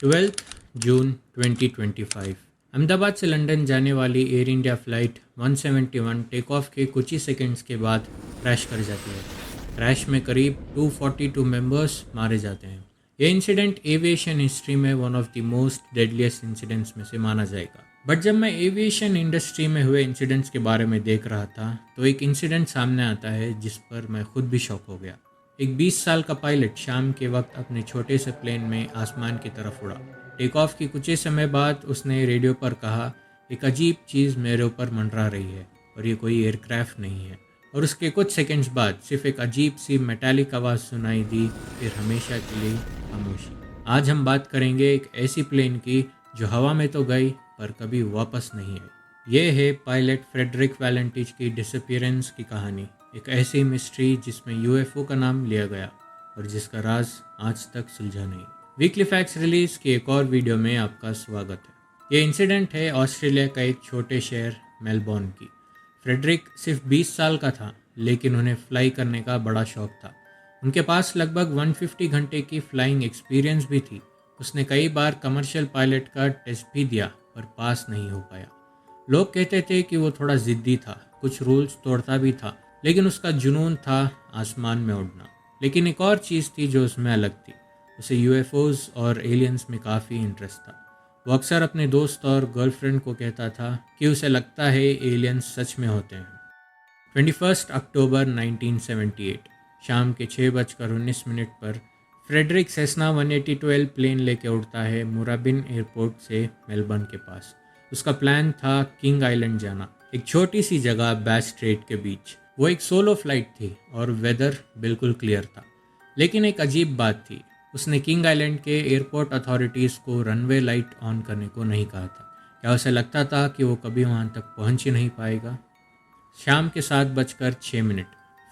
12 जून 2025 अहमदाबाद से लंदन जाने वाली Air India flight 171 take off के कुछ ही सेकंड्स के बाद क्रैश कर जाती है। क्रैश में करीब 242 मेंबर्स मारे जाते हैं। यह इंसिडेंट एविएशन हिस्ट्री में one of the most deadliest incidents में से माना जाएगा। बट जब मैं एविएशन इंडस्ट्री में हुए इंसिडेंट्स के बारे में देख रहा था तो एक इंसिडेंट सामने आता है जिस पर मैं खुद भी शॉक हो गया। एक 20 साल का पायलट शाम के वक्त अपने छोटे से प्लेन में आसमान की तरफ उड़ा। टेक ऑफ की कुछ ही समय बाद उसने रेडियो पर कहा, एक अजीब चीज़ मेरे ऊपर मंडरा रही है और ये कोई एयरक्राफ्ट नहीं है। और उसके कुछ सेकंड्स बाद सिर्फ एक अजीब सी मेटालिक आवाज़ सुनाई दी, फिर हमेशा के लिए खामोशी। आज हम बात करेंगे एक ऐसी प्लेन की जो हवा में तो गई पर कभी वापस नहीं आई। ये है पायलट फ्रेडरिक वैलेंटिज की डिसअपीयरेंस की कहानी, एक ऐसी मिस्ट्री जिसमें यूएफओ का नाम लिया गया और जिसका राज आज तक सुलझा नहीं। वीकली फैक्ट्स रिलीज की एक और वीडियो में आपका स्वागत है। ये इंसिडेंट है ऑस्ट्रेलिया का एक छोटे शहर मेलबोर्न की। फ्रेडरिक सिर्फ 20 साल का था लेकिन उन्हें फ्लाई करने का बड़ा शौक था। उनके पास लगभग 150 घंटे की फ्लाइंग एक्सपीरियंस भी थी। उसने कई बार कमर्शियल पायलट का टेस्ट भी दिया पर पास नहीं हो पाया। लोग कहते थे कि वो थोड़ा ज़िद्दी था, कुछ रूल्स तोड़ता भी था, लेकिन उसका जुनून था आसमान में उड़ना। लेकिन एक और चीज़ थी जो उसमें अलग थी, उसे यूएफओज और एलियंस में काफ़ी इंटरेस्ट था। वो अक्सर अपने दोस्त और गर्लफ्रेंड को कहता था कि उसे लगता है एलियंस सच में होते हैं। 21 अक्टूबर 1978 शाम के 6:19 पर फ्रेडरिक सेस्ना 182L प्लेन लेके उड़ता है मुराबिन एयरपोर्ट से मेलबर्न के पास। उसका प्लान था किंग आइलैंड जाना, एक छोटी सी जगह बैस स्ट्रेट के बीच। वो एक सोलो फ्लाइट थी और वेदर बिल्कुल क्लियर था। लेकिन एक अजीब बात थी, उसने किंग आइलैंड के एयरपोर्ट अथॉरिटीज़ को रनवे लाइट ऑन करने को नहीं कहा था। क्या उसे लगता था कि वो कभी वहाँ तक पहुँच ही नहीं पाएगा? शाम के 7:06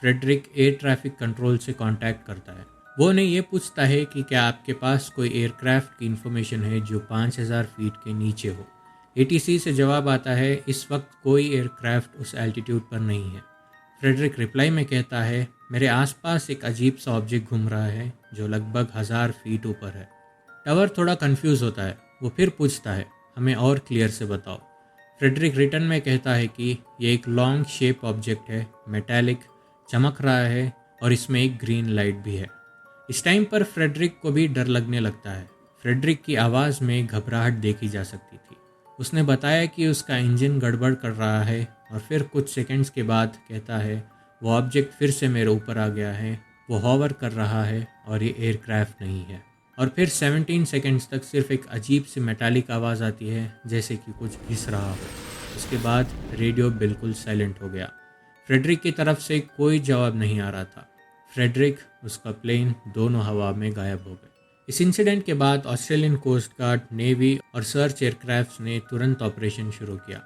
फ्रेडरिक एयर ट्रैफिक कंट्रोल से कांटेक्ट करता है। वो उन्हें ये पूछता है कि क्या आपके पास कोई एयरक्राफ्ट की इन्फॉर्मेशन है जो 5000 फीट के नीचे हो। एटीसी से जवाब आता है, इस वक्त कोई एयरक्राफ्ट उस एल्टीट्यूड पर नहीं है। फ्रेडरिक रिप्लाई में कहता है, मेरे आसपास एक अजीब सा ऑब्जेक्ट घूम रहा है जो लगभग 1000 फीट ऊपर है। टावर थोड़ा कंफ्यूज होता है। वो फिर पूछता है, हमें और क्लियर से बताओ। फ्रेडरिक रिटर्न में कहता है कि ये एक लॉन्ग शेप ऑब्जेक्ट है, मेटालिक, चमक रहा है और इसमें एक ग्रीन लाइट भी है। इस टाइम पर फ्रेडरिक को भी डर लगने लगता है। फ्रेडरिक की आवाज़ में घबराहट देखी जा सकती थी। उसने बताया कि उसका इंजन गड़बड़ कर रहा है और फिर कुछ सेकंड्स के बाद कहता है, वो ऑब्जेक्ट फिर से मेरे ऊपर आ गया है, वो हॉवर कर रहा है और ये एयरक्राफ्ट नहीं है। और फिर 17 सेकंड्स तक सिर्फ एक अजीब सी मेटालिक आवाज़ आती है जैसे कि कुछ घिस रहा हो। उसके बाद रेडियो बिल्कुल साइलेंट हो गया। फ्रेडरिक की तरफ से कोई जवाब नहीं आ रहा था। फ्रेडरिक, उसका प्लेन दोनों हवा में गायब हो गए। इस इंसिडेंट के बाद ऑस्ट्रेलियन कोस्ट गार्ड, नेवी और सर्च एयरक्राफ्ट ने तुरंत ऑपरेशन शुरू किया।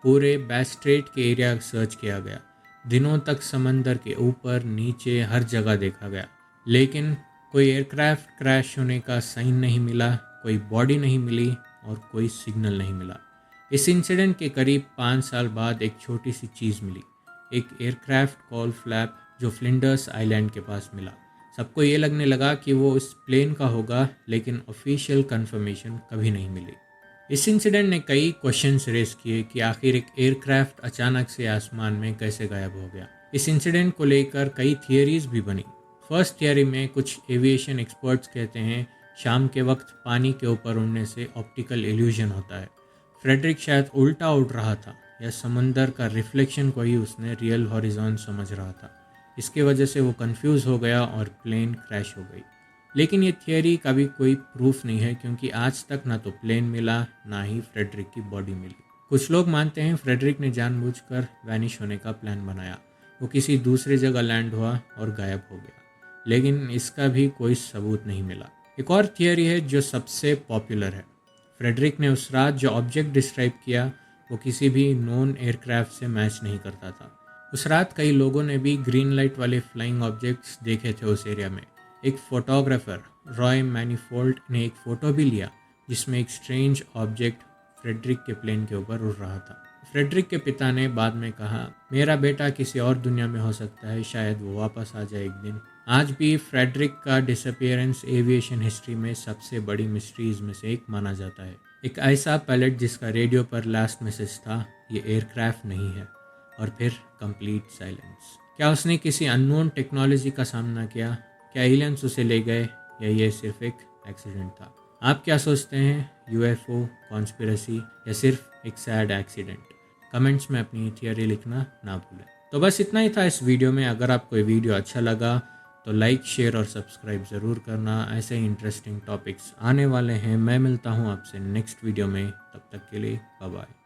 पूरे बैस स्ट्रेट के एरिया सर्च किया गया। दिनों तक समंदर के ऊपर नीचे हर जगह देखा गया, लेकिन कोई एयरक्राफ्ट क्रैश होने का साइन नहीं मिला, कोई बॉडी नहीं मिली और कोई सिग्नल नहीं मिला। इस इंसिडेंट के करीब 5 साल बाद एक छोटी सी चीज़ मिली, एक एयरक्राफ्ट कॉल फ्लैप जो फ्लिंडर्स आइलैंड के पास मिला। सबको ये लगने लगा कि वो इस प्लेन का होगा, लेकिन ऑफिशियल कंफर्मेशन कभी नहीं मिली। इस इंसिडेंट ने कई क्वेश्चंस रेस किए कि आखिर एक एयरक्राफ्ट अचानक से आसमान में कैसे गायब हो गया। इस इंसिडेंट को लेकर कई थियरीज भी बनी। फर्स्ट थियरी में कुछ एविएशन एक्सपर्ट्स कहते हैं शाम के वक्त पानी के ऊपर उड़ने से ऑप्टिकल इल्यूजन होता है। फ्रेडरिक शायद उल्टा उड़ रहा था या समंदर का रिफ्लेक्शन को ही उसने रियल हॉरिजॉन समझ रहा था। इसके वजह से वो कंफ्यूज हो गया और प्लेन क्रैश हो गई। लेकिन ये थियरी का भी कोई प्रूफ नहीं है क्योंकि आज तक ना तो प्लेन मिला ना ही फ्रेडरिक की बॉडी मिली। कुछ लोग मानते हैं फ्रेडरिक ने जानबूझकर वैनिश होने का प्लान बनाया। वो किसी दूसरी जगह लैंड हुआ और गायब हो गया, लेकिन इसका भी कोई सबूत नहीं मिला। एक और थियरी है जो सबसे पॉपुलर है। फ्रेडरिक ने उस रात जो ऑब्जेक्ट डिस्क्राइब किया वो किसी भी नॉन एयरक्राफ्ट से मैच नहीं करता था। उस रात कई लोगों ने भी ग्रीन लाइट वाले फ्लाइंग ऑब्जेक्ट्स देखे थे उस एरिया में। एक फोटोग्राफर रॉय मैनीफोल्ड ने एक फ़ोटो भी लिया जिसमें एक स्ट्रेंज ऑब्जेक्ट फ्रेडरिक के प्लेन के ऊपर उड़ रहा था। फ्रेडरिक के पिता ने बाद में कहा, मेरा बेटा किसी और दुनिया में हो सकता है, शायद वो वापस आ जाए एक दिन। आज भी फ्रेडरिक का डिसअपियरेंस एविएशन हिस्ट्री में सबसे बड़ी मिस्ट्रीज में से एक माना जाता है। एक ऐसा पायलट जिसका रेडियो पर लास्ट मैसेज था, ये एयरक्राफ्ट नहीं है। और फिर कंप्लीट साइलेंस। क्या उसने किसी अननोन टेक्नोलॉजी का सामना किया? क्या एलियंस उसे ले गए या ये सिर्फ एक एक्सीडेंट था? आप क्या सोचते हैं, यूएफओ, कॉन्स्पिरेसी या सिर्फ एक सैड एक्सीडेंट? कमेंट्स में अपनी थियरी लिखना ना भूलें। तो बस इतना ही था इस वीडियो में। अगर आपको ये वीडियो अच्छा लगा तो लाइक, शेयर और सब्सक्राइब ज़रूर करना। ऐसे ही इंटरेस्टिंग टॉपिक्स आने वाले हैं। मैं मिलता हूँ आपसे नेक्स्ट वीडियो में। तब तक के लिए बाय बाय।